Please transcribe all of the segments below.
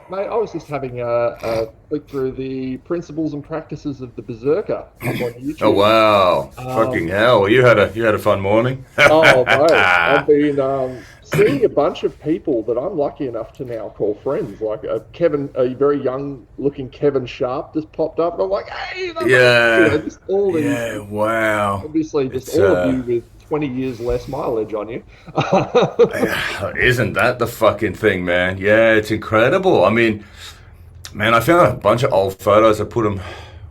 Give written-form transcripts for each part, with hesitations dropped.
Mate, I was just having a flick through the principles and practices of the Berserker up on Oh YouTube. wow, fucking Um, hell! You had a fun morning. oh, mate, I've been seeing a bunch of people that I'm lucky enough to now call friends. Like a very young-looking Kevin Sharp just popped up, and I'm like, hey, that mate, Yeah, just all these, yeah, wow. obviously, just It's all of you with 20 years less mileage on you. isn't that the fucking thing, man? Yeah, it's incredible. I mean, man, I found a bunch of old photos. I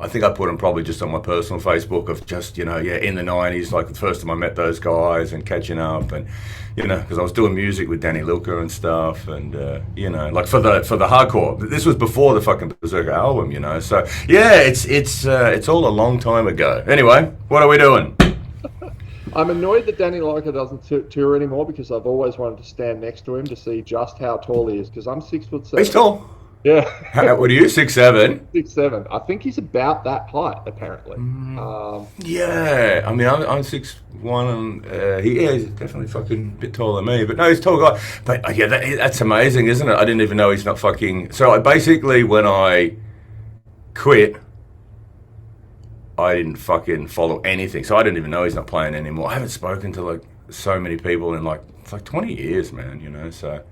think I put them probably just on my personal Facebook of just, yeah, in the 90s, like the first time I met those guys and catching up and, because I was doing music with Danny Luca and stuff and, like for the hardcore. This was before the fucking Berserker album. So, yeah, it's all a long time ago. Anyway, what are we doing? I'm annoyed that Danny Leica doesn't tour anymore because I've always wanted to stand next to him to see just how tall he is because I'm 6'7". He's tall. Yeah, What are you, 6'7"? 6'7". I think he's about that height apparently. Yeah, I mean, I'm 6'1", and he's definitely fucking a bit taller than me. But no, he's a tall guy. But yeah, that's amazing, isn't it? I didn't even know he's not fucking. So I basically, when I quit, I didn't fucking follow anything. So I didn't even know he's not playing anymore. I haven't spoken to like so many people in like it's like 20 years, man. So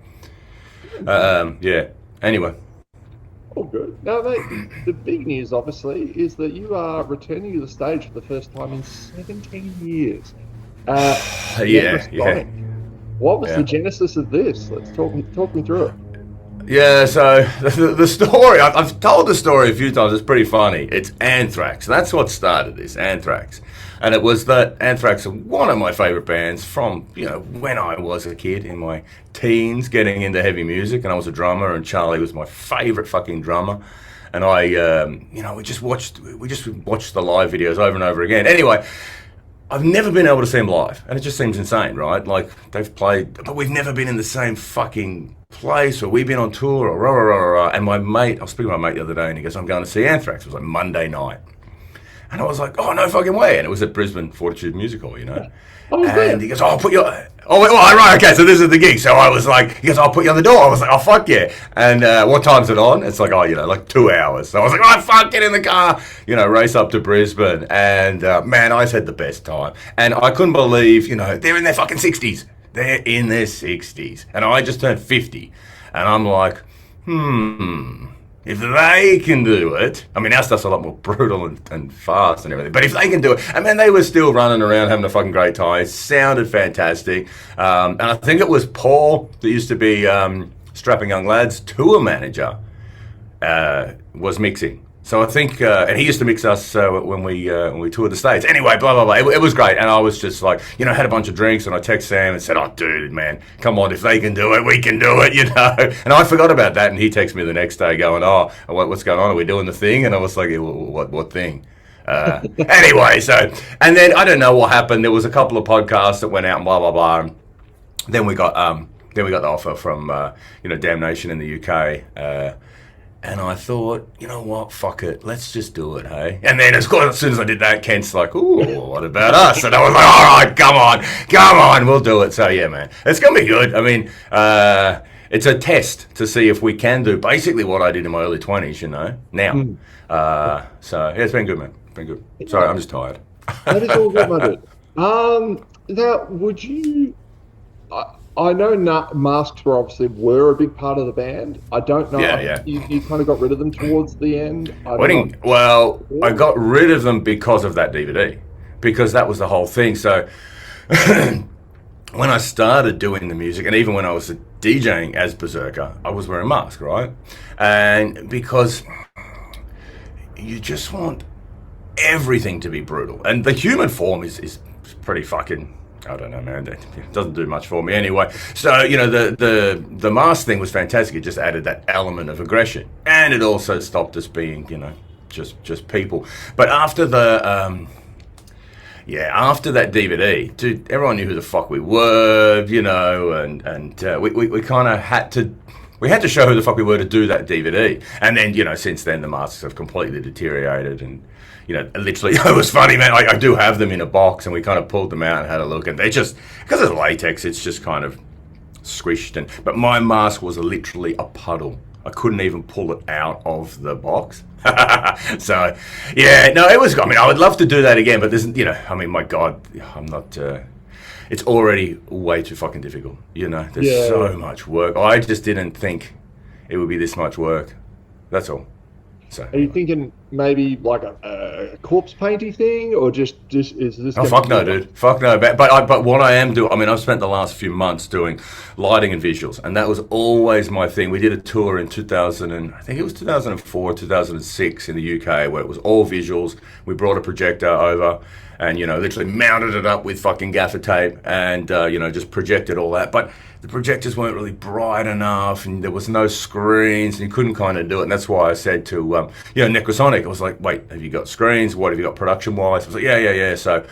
yeah. Anyway. All good. Now, mate, the big news obviously is that you are returning to the stage for the first time in 17 years. Yeah, yeah, Necrosonic. What was the yeah. genesis of this? Let's talk me through it. Yeah, so the story, I've told the story a few times, it's pretty funny. It's Anthrax. That's what started this, Anthrax. And it was that Anthrax are one of my favourite bands from, when I was a kid in my teens getting into heavy music. And I was a drummer and Charlie was my favourite fucking drummer. And we just watched the live videos over and over again. Anyway, I've never been able to see them live, and it just seems insane, right? Like, they've played, but we've never been in the same fucking place, or we've been on tour, or rah, rah, rah, rah. And my mate, I was speaking to my mate the other day, and he goes, I'm going to see Anthrax. It was like Monday night. And I was like, oh, no fucking way. And it was at Brisbane Fortitude Music Hall. I was And there. he goes, oh, I'll put you... Oh, wait, well, right, okay, so this is the gig. So I was like, he goes, I'll put you on the door. I was like, oh, fuck yeah. And what time's it on? It's like, like 2 hours. So I was like, oh, fuck, get in the car. Race up to Brisbane. And, man, I just had the best time. And I couldn't believe, they're in their fucking 60s. They're in their 60s. And I just turned 50. And I'm like, if they can do it, I mean, our stuff's a lot more brutal and fast and everything, but if they can do it, I mean, they were still running around having a fucking great time. It sounded fantastic. And I think it was Paul that used to be Strapping Young Lads tour manager was mixing. So I think, and he used to mix us when we toured the States. Anyway, blah, blah, blah. It was great. And I was just like, had a bunch of drinks and I texted Sam and said, oh, dude, man, come on, if they can do it, we can do it, And I forgot about that. And he texted me the next day going, oh, what's going on? Are we doing the thing? And I was like, yeah, what thing? Anyway, so, and then I don't know what happened. There was a couple of podcasts that went out and blah, blah, blah. And then we got the offer from, Damnation in the UK. And I thought, you know what, fuck it, let's just do it, hey? And then as soon as I did that, Kent's like, ooh, what about us? And I was like, all right, come on, we'll do it. So yeah, man, it's going to be good. I mean, it's a test to see if we can do basically what I did in my early 20s, now. So yeah, it's been good, man. It's been good. Sorry, I'm just tired. That is all good, my dude. Now, would you? I know masks were a big part of the band. I don't know. Yeah. You kind of got rid of them towards the end. I got rid of them because of that DVD, because that was the whole thing. So when I started doing the music, and even when I was DJing as Berserker, I was wearing a mask, right? And because you just want everything to be brutal, and the human form is pretty fucking, I don't know, man. It doesn't do much for me anyway. So, the mask thing was fantastic. It just added that element of aggression. And it also stopped us being, just people. But after after that DVD, dude, everyone knew who the fuck we were, and we kind of had to show who the fuck we were to do that DVD. And then, since then, the masks have completely deteriorated and, literally, it was funny, man. I do have them in a box, and we kind of pulled them out and had a look, and they just, because it's latex, it's just kind of squished. But my mask was literally a puddle I couldn't even pull it out of the box. So, yeah, no, it was. I mean, I would love to do that again, but there's, I mean, my God, I'm not. It's already way too fucking difficult. There's so much work. I just didn't think it would be this much work. That's all. So, are you thinking maybe like a corpse painting thing, or just is this? Oh fuck no, dude! Fuck no. But what I am doing, I mean, I've spent the last few months doing lighting and visuals, and that was always my thing. We did a tour in 2004, 2006 in the UK, where it was all visuals. We brought a projector over, and literally mounted it up with fucking gaffer tape, and just projected all that. But the projectors weren't really bright enough, and there was no screens, and you couldn't kind of do it. And that's why I said to Necrosonic, I was like, wait, have you got screens? What have you got production-wise? I was like, yeah. So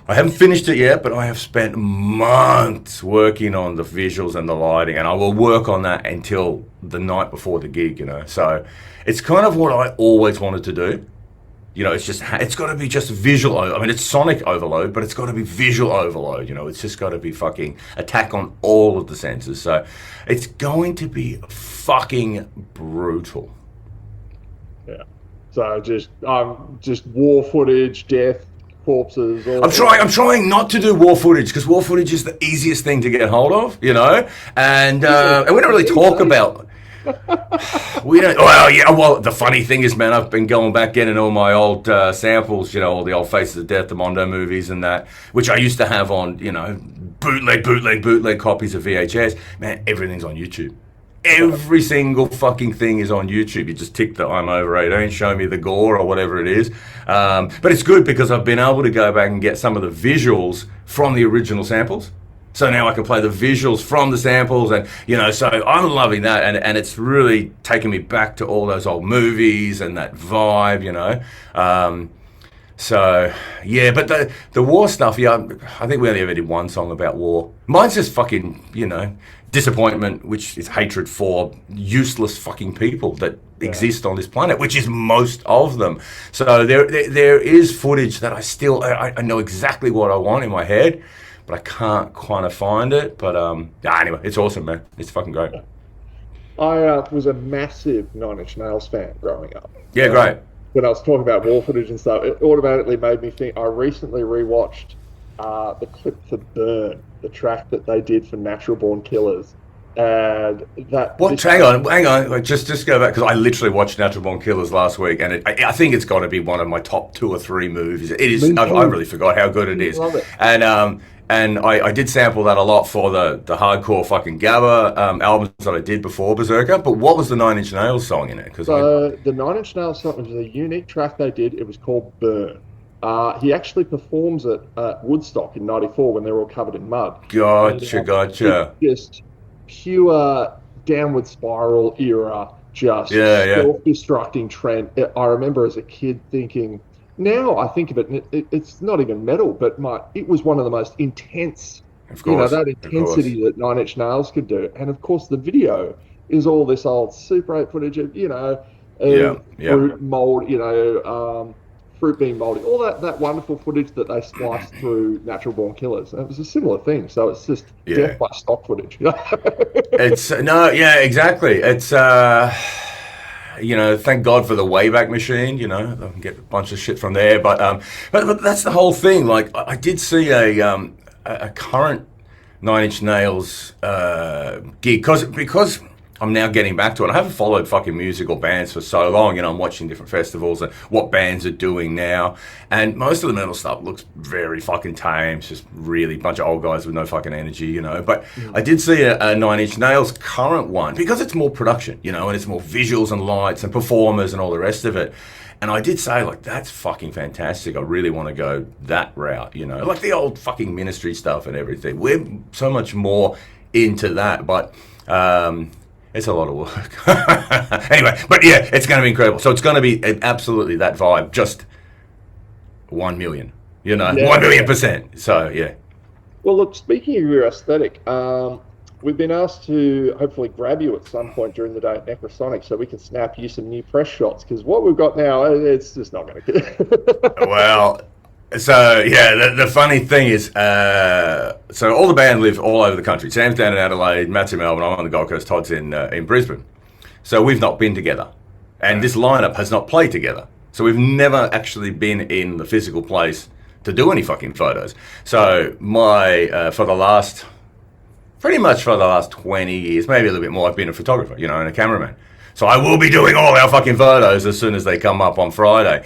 I haven't finished it yet, but I have spent months working on the visuals and the lighting, and I will work on that until the night before the gig, So it's kind of what I always wanted to do. It's got to be just visual. I mean, it's sonic overload, but it's got to be visual overload. It's just got to be fucking attack on all of the senses. So it's going to be fucking brutal. Yeah. So just war footage, death, corpses. I'm trying not to do war footage, because war footage is the easiest thing to get hold of. And we don't really talk about. We don't. Well, yeah. Well, the funny thing is, man, I've been going back in all my old samples. All the old Faces of Death, the Mondo movies, and that, which I used to have on, bootleg copies of VHS. Man, everything's on YouTube. Every single fucking thing is on YouTube. You just tick the I'm over 18, show me the gore or whatever it is. But it's good because I've been able to go back and get some of the visuals from the original samples. So now I can play the visuals from the samples, and so I'm loving that, and it's really taken me back to all those old movies and that vibe, So yeah, but the war stuff, I think we only ever did one song about war. Mine's just fucking, disappointment, which is hatred for useless fucking people that exist on this planet, which is most of them. So there is footage that I know exactly what I want in my head, but I can't kind of find it. But anyway, it's awesome, man. It's fucking great. I was a massive Nine Inch Nails fan growing up. Yeah, great. When I was talking about war footage and stuff, it automatically made me think. I recently rewatched the clip for Burn, the track that they did for Natural Born Killers. And that. What? Hang on. Just go back, because I literally watched Natural Born Killers last week, and I think it's got to be one of my top 2 or 3 movies. It is. I really forgot how good it is. Love it. And I did sample that a lot for the hardcore fucking Gabba albums that I did before Berserker. But what was the Nine Inch Nails song in it? The Nine Inch Nails song was a unique track they did. It was called Burn. He actually performs it at Woodstock in '94 when they were all covered in mud. Gotcha. Just pure downward spiral era, just self-destructing trend. I remember as a kid thinking. Now I think of it, and it's not even metal, but it was one of the most intense, that intensity that Nine Inch Nails could do. And of course, the video is all this old Super 8 footage of, fruit mold, fruit being moldy, all that wonderful footage that they spliced through Natural Born Killers. And it was a similar thing. So it's just death by stock footage. Exactly. It's. Thank God for the Wayback Machine. I can get a bunch of shit from there, but that's the whole thing. Like, I did see a current Nine Inch Nails gig because I'm now getting back to it. I haven't followed fucking musical bands for so long. I'm watching different festivals and what bands are doing now, and most of the metal stuff looks very fucking tame. It's just really a bunch of old guys with no fucking energy, But I did see a Nine Inch Nails current one because it's more production, and it's more visuals and lights and performers and all the rest of it. And I did say, like, that's fucking fantastic. I really want to go that route, like the old fucking Ministry stuff and everything. We're so much more into that, but it's a lot of work. Anyway, but yeah, it's going to be incredible. So it's going to be absolutely that vibe, just 1 million, 1 million%. So, yeah. Well, look, speaking of your aesthetic, we've been asked to hopefully grab you at some point during the day at Necrosonic so we can snap you some new press shots, because what we've got now, it's just not going to Well, so, yeah, the funny thing is, so all the band live all over the country. Sam's down in Adelaide, Matt's in Melbourne, I'm on the Gold Coast, Todd's in Brisbane. So we've not been together. And this lineup has not played together. So we've never actually been in the physical place to do any fucking photos. So pretty much for the last 20 years, maybe a little bit more, I've been a photographer, you know, and a cameraman. So I will be doing all our fucking photos as soon as they come up on Friday.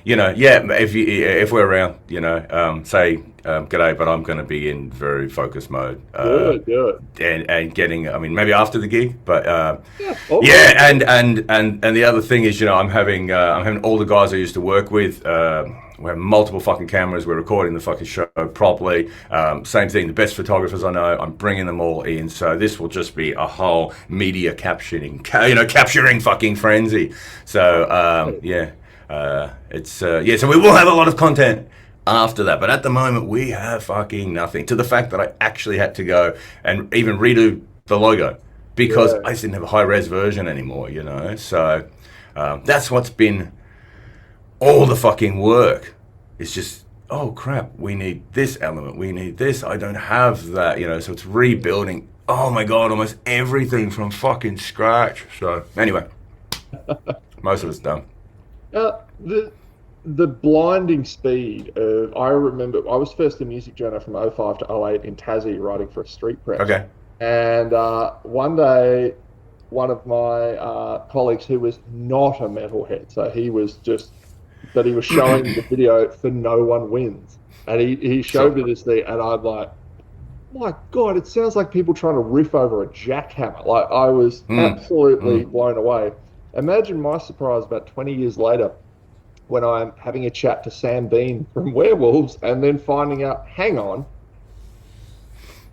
You know, yeah, if we're around, you know, say, g'day, but I'm going to be in very focused mode. Good. And getting, I mean, maybe after the gig, but Okay. yeah, and the other thing is, you know, I'm having all the guys I used to work with. We have multiple fucking cameras. We're recording the fucking show properly. Same thing. The best photographers I know, I'm bringing them all in. So this will just be a whole media capturing fucking frenzy. So yeah, so we will have a lot of content after that. But at the moment, we have fucking nothing. To the fact that I actually had to go and even redo the logo because I just didn't have a high res version anymore. You know, so that's what's been. All the fucking work is just, oh crap, we need this element, we need this, I don't have that, you know, so it's rebuilding, oh my God, almost everything from fucking scratch. So anyway, most of it's done. The blinding speed of, I remember, I was first a music journo from 05 to 08 in Tassie writing for a street press. Okay. And one day, one of my colleagues who was not a metalhead, so he was just, that he was showing the video for No One Wins. And he showed me this thing, and I'm like, my God, it sounds like people trying to riff over a jackhammer. Like, I was absolutely blown away. Imagine my surprise about 20 years later when I'm having a chat to Sam Bean from Werewolves and then finding out, hang on,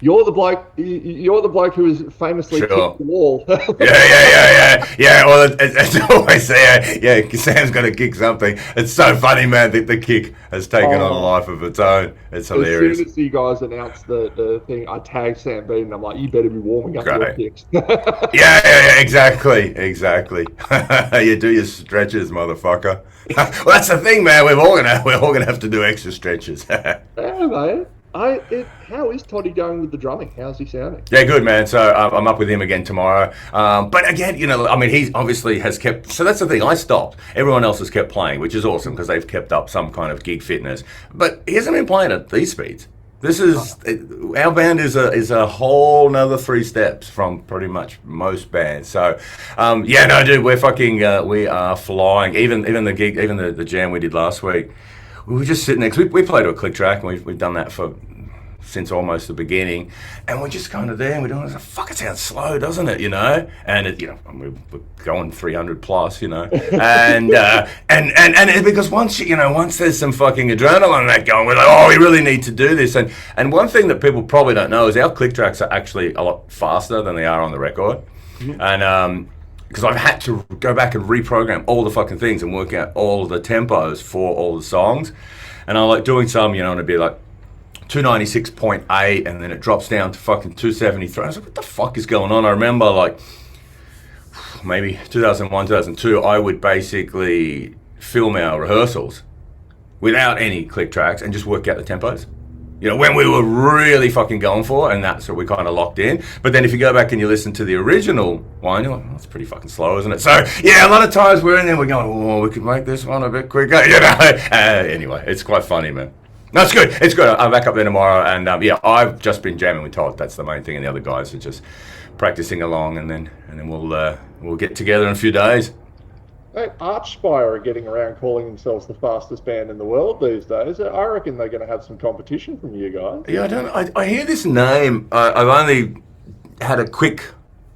you're the bloke who is famously kicked the wall. Yeah. Well, it's always there. Yeah, Sam's got to kick something. It's so funny, man. The kick has taken on a life of its own. It's hilarious. As soon as you guys announced the thing, I tagged Sam Bean and I'm like, you better be warming up your kicks. yeah, exactly. You do your stretches, motherfucker. Well, that's the thing, man. We're all gonna have to do extra stretches. Yeah, mate. How is Toddy going with the drumming? How's he sounding? Yeah, good, man. So I'm up with him again tomorrow. But again, you know, I mean, he obviously has kept. So that's the thing. I stopped. Everyone else has kept playing, which is awesome because they've kept up some kind of gig fitness. But he hasn't been playing at these speeds. This is our band is a whole nother 3 steps from pretty much most bands. So yeah, no, dude, we're fucking we are flying. Even the gig, even the jam we did last week. We were just sitting there, cause we played to a click track, and we've done that since almost the beginning, and we're just kind of there, and we're doing it. Fuck, it sounds slow, doesn't it? You know, and it, you know, we're going 300 plus, you know, and because once there's some fucking adrenaline and that going, we're like, oh, we really need to do this. And one thing that people probably don't know is our click tracks are actually a lot faster than they are on the record, and because I've had to go back and reprogram all the fucking things and work out all the tempos for all the songs. And I like doing some, you know, and it'd be like 296.8 and then it drops down to fucking 273. I was like, what the fuck is going on? I remember like maybe 2001, 2002, I would basically film our rehearsals without any click tracks and just work out the tempos. You know, when we were really fucking going for it, and that's what we kind of locked in. But then if you go back and you listen to the original one, you're like, oh, that's pretty fucking slow, isn't it? So, yeah, a lot of times we're in there, we're going, oh, we could make this one a bit quicker, you know. Anyway, it's quite funny, man. No, it's good. It's good. I'm back up there tomorrow, and yeah, I've just been jamming with Todd. That's the main thing, and the other guys are just practicing along, and then we'll get together in a few days. Hey, Archspire are getting around calling themselves the fastest band in the world these days. I reckon they're going to have some competition from you guys. Yeah, I don't know. I hear this name. I've only had a quick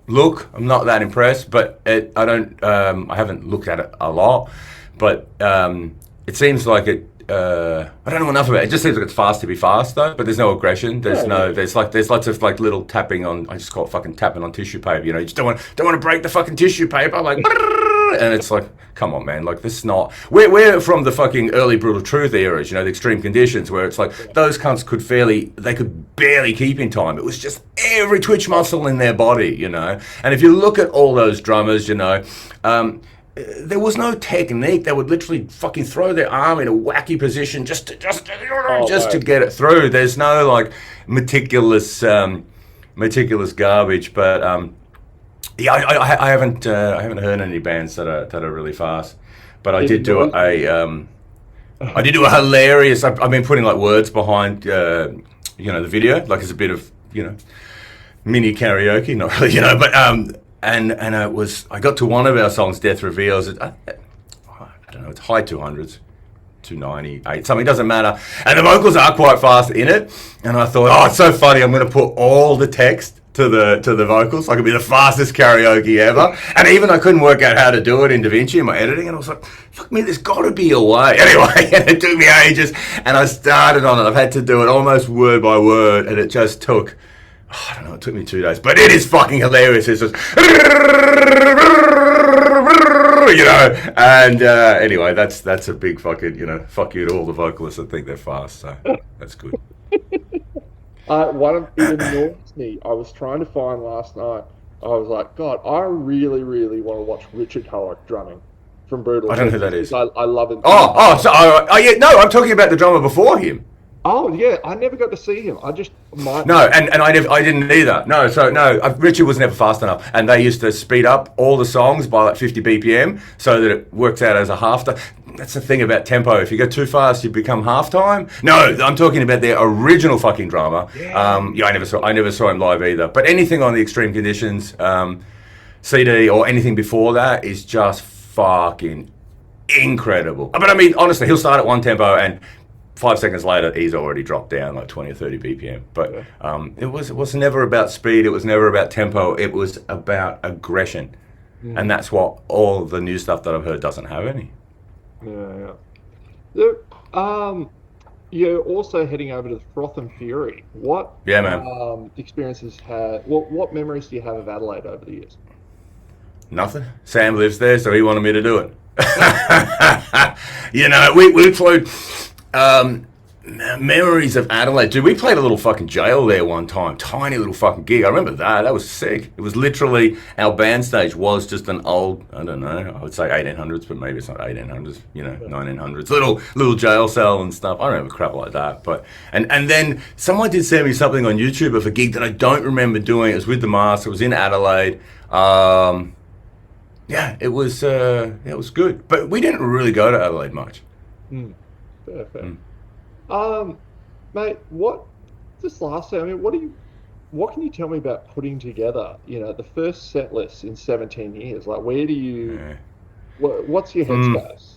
look. I'm not that impressed, but I haven't looked at it a lot. But it seems like it. I don't know enough about it. It just seems like it's fast to be fast, though. But there's no aggression. There's there's lots of like little tapping on. I just call it fucking tapping on tissue paper. You know, you just don't want to break the fucking tissue paper. Like. And it's like, come on, man, like this is not... We're from the fucking early Brutal Truth eras, you know, the Extreme Conditions, where it's like those cunts could barely keep in time. It was just every twitch muscle in their body, you know. And if you look at all those drummers, you know, there was no technique. They would literally fucking throw their arm in a wacky position just to get it through. There's no like meticulous garbage, but Yeah, I haven't heard any bands that are really fast, but I did do I did do a hilarious. I've been putting like words behind the video, like as a bit of mini karaoke, not really, but and it was, I got to one of our songs, Death Reveals. I don't know, it's high 200s. 298, something, doesn't matter. And the vocals are quite fast in it. And I thought, oh, it's so funny. I'm going to put all the text to the vocals. So I could be the fastest karaoke ever. And even I couldn't work out how to do it in DaVinci in my editing. And I was like, fuck me, there's got to be a way. Anyway, and it took me ages. And I started on it. I've had to do it almost word by word. And it just took, I don't know, it took me 2 days. But it is fucking hilarious. It's just... and anyway, that's a big fucking, fuck you to all the vocalists that think they're fast, so that's good. One of it annoys me. I was trying to find last night. I was like, God, I really, really want to watch Richard Hollick drumming from Brutal. I don't know who that is. I love him. Yeah, no, I'm talking about the drummer before him. Oh yeah, I never got to see him. I just might. No, and I didn't either. No, Richard was never fast enough, and they used to speed up all the songs by like 50 BPM so that it works out as a half time. That's the thing about tempo. If you go too fast, you become half time. No, I'm talking about their original fucking drummer. Yeah. I never saw him live either. But anything on the Extreme Conditions CD or anything before that is just fucking incredible. But I mean, honestly, he'll start at one tempo and 5 seconds later, he's already dropped down like 20 or 30 BPM. But it was never about speed. It was never about tempo. It was about aggression. And that's what all the new stuff that I've heard doesn't have any. Yeah. Look, you're also heading over to the Froth and Fury. What experiences what memories do you have of Adelaide over the years? Nothing. Sam lives there, so he wanted me to do it. We played... memories of Adelaide. Dude, we played a little fucking jail there one time. Tiny little fucking gig. I remember that. That was sick. It was literally, our band stage was just an old, I don't know, I would say 1800s, but maybe it's not 1800s, 1900s. Little jail cell and stuff. I don't remember crap like that. But and then someone did send me something on YouTube of a gig that I don't remember doing. It was with the Master. It was in Adelaide. It was good. But we didn't really go to Adelaide much. Fair. Mate, just lastly, I mean, what can you tell me about putting together, the first set list in 17 years? Like, where do you, what's your headspace?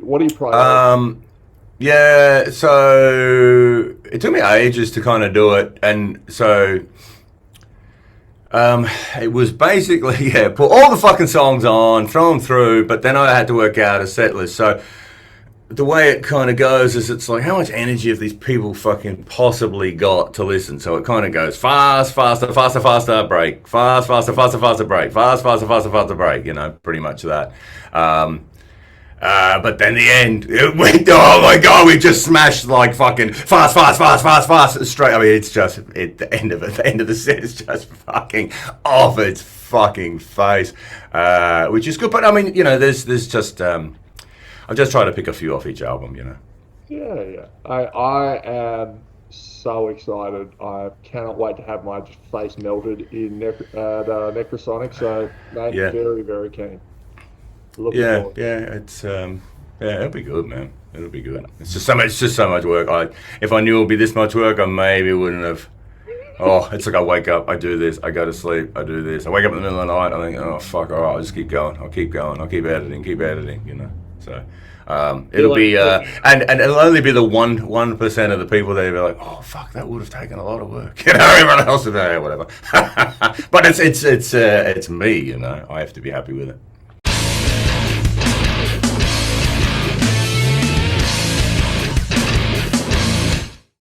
What do you prioritize? Yeah, so it took me ages to kind of do it, and so it was basically, put all the fucking songs on, throw them through, but then I had to work out a set list. So the way it kind of goes is it's like, how much energy have these people fucking possibly got to listen? So it kind of goes fast, faster, break, fast, faster, break, fast, faster, break, pretty much that. But then the end, it went, oh my God, we just smashed like fucking fast, straight. I mean, it's just, the end of the set is just fucking off its fucking face, which is good. But I mean, there's just, I'm just trying to pick a few off each album, Yeah. I am so excited. I cannot wait to have my face melted in Necrosonic. So, mate, very, very keen. Looking forward. It's it'll be good, man. It'll be good. It's just so much work. If I knew it would be this much work, I maybe wouldn't have. Oh, it's like I wake up, I do this, I go to sleep, I do this. I wake up in the middle of the night, I think, oh fuck, all right, I'll just keep going. I'll keep editing, So it'll be and it'll only be the 1% of the people that will be like, oh fuck, that would have taken a lot of work. Everyone else would whatever. But it's me, I have to be happy with it.